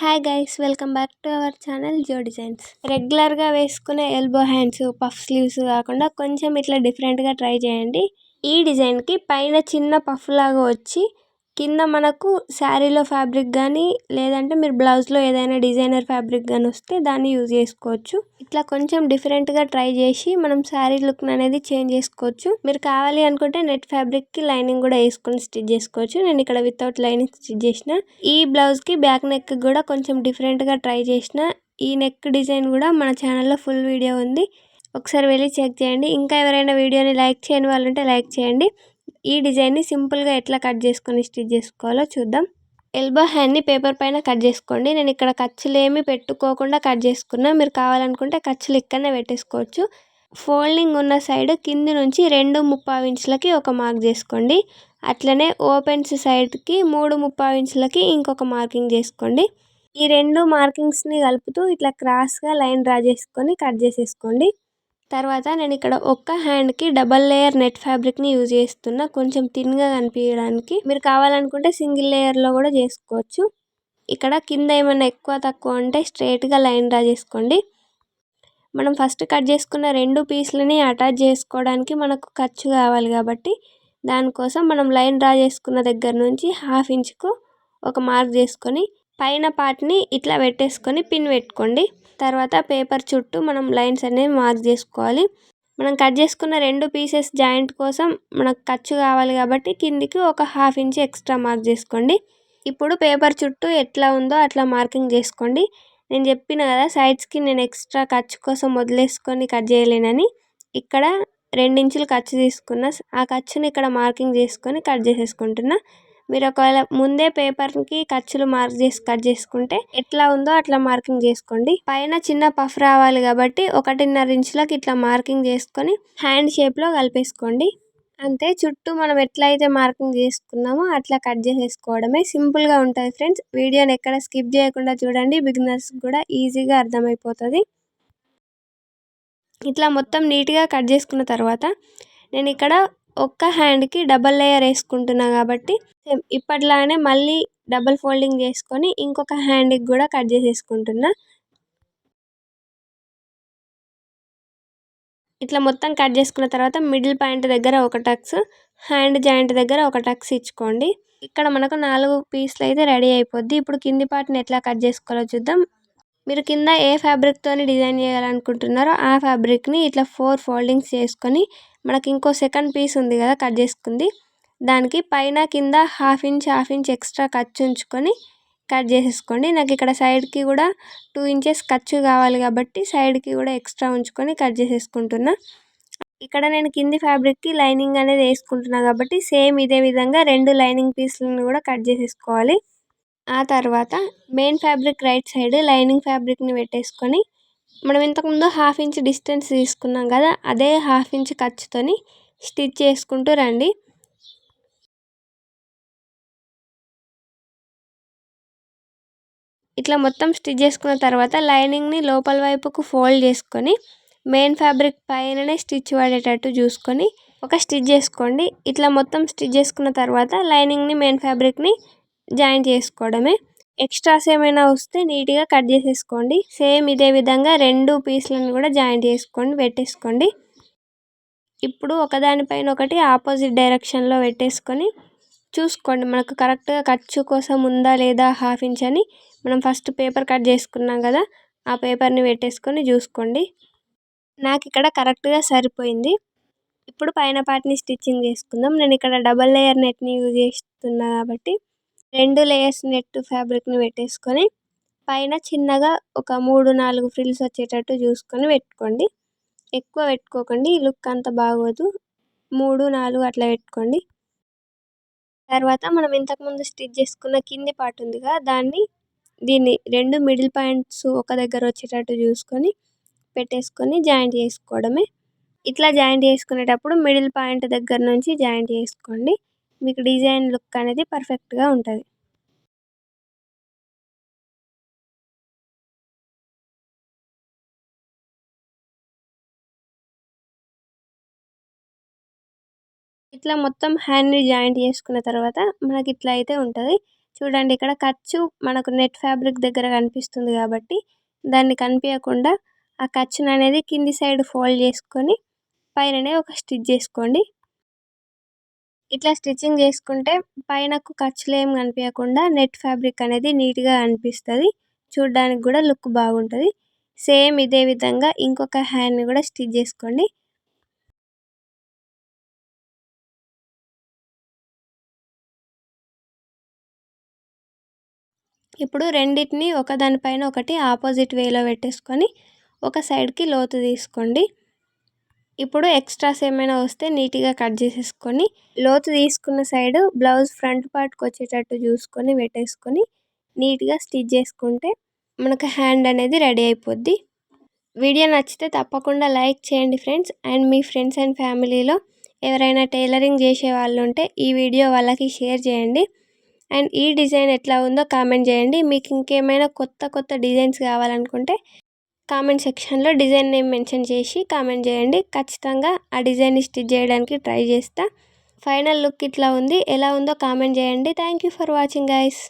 Hi guys welcome back to our channel Jo designs. రెగ్యులర్గా వేసుకునే elbow hands puff sleeves కాకుండా కొంచెం ఇట్లా డిఫరెంట్గా ట్రై చేయండి. ఈ డిజైన్కి పైన చిన్న పఫ్ లాగా వచ్చి కింద మనకు శారీలో ఫ్యాబ్రిక్ కానీ లేదంటే మీరు బ్లౌజ్లో ఏదైనా డిజైనర్ ఫ్యాబ్రిక్ కానీ వస్తే దాన్ని యూజ్ చేసుకోవచ్చు. ఇట్లా కొంచెం డిఫరెంట్గా ట్రై చేసి మనం శారీ లుక్ అనేది చేంజ్ చేసుకోవచ్చు. మీరు కావాలి అనుకుంటే నెట్ ఫ్యాబ్రిక్కి లైనింగ్ కూడా వేసుకొని స్టిచ్ చేసుకోవచ్చు. నేను ఇక్కడ వితౌట్ లైనింగ్ స్టిచ్ చేసిన. ఈ బ్లౌజ్కి బ్యాక్ నెక్ కూడా కొంచెం డిఫరెంట్గా ట్రై చేసిన. ఈ నెక్ డిజైన్ కూడా మన ఛానల్లో ఫుల్ వీడియో ఉంది, ఒకసారి వెళ్ళి చెక్ చేయండి. ఇంకా ఎవరైనా వీడియోని లైక్ చేయని వాళ్ళు ఉంటే లైక్ చేయండి. ఈ డిజైన్ని సింపుల్గా ఎట్లా కట్ చేసుకొని స్టిచ్ చేసుకోవాలో చూద్దాం. ఎల్బో హ్యాండ్ని పేపర్ పైన కట్ చేసుకోండి. నేను ఇక్కడ ఖర్చులు ఏమి పెట్టుకోకుండా కట్ చేసుకున్నా. మీరు కావాలనుకుంటే ఖర్చులు ఇక్కడనే పెట్టేసుకోవచ్చు. ఫోల్డింగ్ ఉన్న సైడ్ కింది నుంచి 2.75 ఇంచులకి ఒక మార్క్ చేసుకోండి. అట్లనే ఓపెన్స్ సైడ్కి 3.75 ఇంచులకి ఇంకొక మార్కింగ్ చేసుకోండి. ఈ రెండు మార్కింగ్స్ని కలుపుతూ ఇట్లా క్రాస్గా లైన్ డ్రా చేసుకొని కట్ చేసేసుకోండి. తర్వాత నేను ఇక్కడ ఒక్క హ్యాండ్కి డబల్ లేయర్ నెట్ ఫ్యాబ్రిక్ని యూజ్ చేస్తున్నా, కొంచెం థిన్గా కనిపించడానికి. మీరు కావాలనుకుంటే సింగిల్ లేయర్లో కూడా చేసుకోవచ్చు. ఇక్కడ కింద ఏమైనా ఎక్కువ తక్కువ ఉంటే స్ట్రైట్గా లైన్ డ్రా చేసుకోండి. మనం ఫస్ట్ కట్ చేసుకున్న రెండు పీస్లని అటాచ్ చేసుకోవడానికి మనకు ఖర్చు కావాలి కాబట్టి దానికోసం మనం లైన్ డ్రా చేసుకున్న దగ్గర నుంచి 1/2 ఇంచుకు ఒక మార్క్ చేసుకొని పైన పార్ట్ని ఇట్లా పెట్టేసుకొని పిన్ పెట్టుకోండి. తర్వాత పేపర్ చుట్టూ మనం లైన్స్ అనేవి మార్క్ చేసుకోవాలి. మనం కట్ చేసుకున్న రెండు పీసెస్ జాయింట్ కోసం మనకు ఖర్చు కావాలి కాబట్టి కిందికి ఒక 1/2 ఇంచ్ ఎక్స్ట్రా మార్క్ చేసుకోండి. ఇప్పుడు పేపర్ చుట్టూ ఎట్లా ఉందో అట్లా మార్కింగ్ చేసుకోండి. నేను చెప్పిన కదా సైడ్స్కి నేను ఎక్స్ట్రా ఖర్చు కోసం వదిలేసుకొని కట్ చేయలేనని. ఇక్కడ 2 ఇంచులు ఖర్చు తీసుకున్న, ఆ ఖర్చుని ఇక్కడ మార్కింగ్ చేసుకొని కట్ చేసేసుకుంటున్నా. మీరు ఒకవేళ ముందే పేపర్కి ఖర్చులు మార్క్ చేసి కట్ చేసుకుంటే ఎట్లా ఉందో అట్లా మార్కింగ్ చేసుకోండి. పైన చిన్న పఫ్ రావాలి కాబట్టి 1.5 ఇంచులకి ఇట్లా మార్కింగ్ చేసుకొని హ్యాండ్ షేప్లో కలిపేసుకోండి. అంతే, చుట్టూ మనం ఎట్లయితే మార్కింగ్ చేసుకున్నామో అట్లా కట్ చేసేసుకోవడమే. సింపుల్గా ఉంటుంది ఫ్రెండ్స్. వీడియోని ఎక్కడ స్కిప్ చేయకుండా చూడండి, బిగినర్స్ కూడా ఈజీగా అర్థమైపోతుంది. ఇట్లా మొత్తం నీట్గా కట్ చేసుకున్న తర్వాత నేను ఇక్కడ ఒక్క హ్యాండ్కి డబల్ లేయర్ వేసుకుంటున్నా కాబట్టి ఇప్పట్లానే మళ్ళీ డబల్ ఫోల్డింగ్ చేసుకొని ఇంకొక హ్యాండ్కి కూడా కట్ చేసేసుకుంటున్నా. ఇట్లా మొత్తం కట్ చేసుకున్న తర్వాత మిడిల్ పాయింట్ దగ్గర ఒక టక్స్, హ్యాండ్ జాయింట్ దగ్గర ఒక టక్స్ ఇచ్చుకోండి. ఇక్కడ మనకు 4 పీస్లు అయితే రెడీ అయిపోద్ది. ఇప్పుడు కింది పార్ట్ని ఎట్లా కట్ చేసుకోవాలో చూద్దాం. మీరు కింద ఏ ఫ్యాబ్రిక్తోని డిజైన్ చేయాలనుకుంటున్నారో ఆ ఫ్యాబ్రిక్ని ఇట్లా 4 ఫోల్డింగ్స్ చేసుకొని మనకి ఇంకో సెకండ్ పీస్ ఉంది కదా కట్ చేసుకుంది, దానికి పైన కింద 1/2 ఇంచ్ ఎక్స్ట్రా ఖర్చు ఉంచుకొని కట్ చేసేసుకోండి. నాకు ఇక్కడ సైడ్కి కూడా 2 ఇంచెస్ ఖర్చు కావాలి కాబట్టి సైడ్కి కూడా ఎక్స్ట్రా ఉంచుకొని కట్ చేసేసుకుంటున్నా. ఇక్కడ నేను కింది ఫ్యాబ్రిక్కి లైనింగ్ అనేది వేసుకుంటున్నా కాబట్టి సేమ్ ఇదే విధంగా 2 లైనింగ్ పీస్లను కూడా కట్ చేసేసుకోవాలి. ఆ తర్వాత main fabric right side lining ఫ్యాబ్రిక్ని పెట్టేసుకొని మనం ఇంతకుముందు 1/2 ఇంచ్ డిస్టెన్స్ తీసుకున్నాం కదా, అదే 1/2 ఇంచ్ ఖర్చుతోని స్టిచ్ చేసుకుంటూ రండి. ఇట్లా మొత్తం స్టిచ్ చేసుకున్న తర్వాత లైనింగ్ని లోపల వైపుకు ఫోల్డ్ చేసుకొని మెయిన్ ఫ్యాబ్రిక్ పైననే స్టిచ్ పడేటట్టు చూసుకొని ఒక స్టిచ్ చేసుకోండి. ఇట్లా మొత్తం స్టిచ్ చేసుకున్న తర్వాత లైనింగ్ని మెయిన్ ఫ్యాబ్రిక్ని జాయింట్ చేసుకోవడమే. ఎక్స్ట్రాస్ ఏమైనా వస్తే నీట్గా కట్ చేసేసుకోండి. సేమ్ ఇదే విధంగా 2 పీస్లను కూడా జాయింట్ చేసుకొని పెట్టేసుకోండి. ఇప్పుడు ఒకదానిపైన ఒకటి ఆపోజిట్ డైరెక్షన్లో పెట్టేసుకొని చూసుకోండి మనకు కరెక్ట్గా ఖర్చు కోసం ఉందా లేదా 1/2 ఇంచ్ అని. మనం ఫస్ట్ పేపర్ కట్ చేసుకున్నాం కదా, ఆ పేపర్ని పెట్టేసుకొని చూసుకోండి. నాకు ఇక్కడ కరెక్ట్గా సరిపోయింది. ఇప్పుడు పైన పార్ట్ని స్టిచ్చింగ్ చేసుకుందాం. నేను ఇక్కడ డబల్ లేయర్ నెట్ని యూజ్ చేస్తున్నా కాబట్టి 2 లేయర్స్ నెట్ ఫ్యాబ్రిక్ని పెట్టేసుకొని పైన చిన్నగా ఒక 3-4 ఫ్రిల్స్ వచ్చేటట్టు చూసుకొని పెట్టుకోండి. ఎక్కువ పెట్టుకోకండి, ఈ లుక్ అంత బాగోదు. 3-4 అట్లా పెట్టుకోండి. తర్వాత మనం ఇంతకుముందు స్టిచ్ చేసుకున్న కింది పార్ట్ ఉందిగా, దీన్ని 2 మిడిల్ పాయింట్స్ ఒక దగ్గర వచ్చేటట్టు చూసుకొని పెట్టేసుకొని జాయింట్ చేసుకోవడమే. ఇట్లా జాయింట్ చేసుకునేటప్పుడు మిడిల్ పాయింట్ దగ్గర నుంచి జాయింట్ చేసుకోండి. మీకు డిజైన్ లుక్ అనేది పర్ఫెక్ట్గా ఉంటుంది. ఇట్లా మొత్తం హ్యాండ్ని జాయింట్ చేసుకున్న తర్వాత మనకి ఇట్లా అయితే ఉంటుంది. చూడండి ఇక్కడ ఖర్చు మనకు నెట్ ఫ్యాబ్రిక్ దగ్గర కనిపిస్తుంది కాబట్టి దాన్ని కనిపించకుండా ఆ ఖర్చును అనేది కింది సైడ్ ఫోల్డ్ చేసుకొని పైననే ఒక స్టిచ్ చేసుకోండి. ఇట్లా స్టిచ్చింగ్ చేసుకుంటే పైనకు ఖర్చులు ఏం కనిపించకుండా నెట్ ఫ్యాబ్రిక్ అనేది నీట్గా అనిపిస్తుంది. చూడడానికి కూడా లుక్ బాగుంటుంది. సేమ్ ఇదే విధంగా ఇంకొక హ్యాండ్ని కూడా స్టిచ్ చేసుకోండి. ఇప్పుడు రెండింటిని ఒకదానిపైన ఒకటి ఆపోజిట్ వేలో పెట్టేసుకొని ఒక సైడ్కి లోతు తీసుకోండి. ఇప్పుడు ఎక్స్ట్రాస్ ఏమైనా వస్తే నీట్గా కట్ చేసేసుకొని లోతు తీసుకున్న సైడ్ బ్లౌజ్ ఫ్రంట్ పార్ట్కి వచ్చేటట్టు చూసుకొని పెట్టేసుకొని నీట్గా స్టిచ్ చేసుకుంటే మనకు హ్యాండ్ అనేది రెడీ అయిపోద్ది. వీడియో నచ్చితే తప్పకుండా లైక్ చేయండి friends. And me friends and ఫ్యామిలీలో ఎవరైనా టైలరింగ్ చేసే వాళ్ళు ఉంటే ఈ వీడియో వాళ్ళకి షేర్ చేయండి. అండ్ ఈ డిజైన్ ఎట్లా ఉందో కామెంట్ చేయండి. మీకు ఇంకేమైనా కొత్త డిజైన్స్ కావాలనుకుంటే కామెంట్ సెక్షన్లో డిజైన్ నేమ్ మెన్షన్ చేసి కామెంట్ చేయండి. ఖచ్చితంగా ఆ డిజైన్ని స్టిచ్ చేయడానికి ట్రై చేస్తా. ఫైనల్ లుక్ ఇట్లా ఉంది. ఎలా ఉందో కామెంట్ చేయండి. Thank you for watching guys.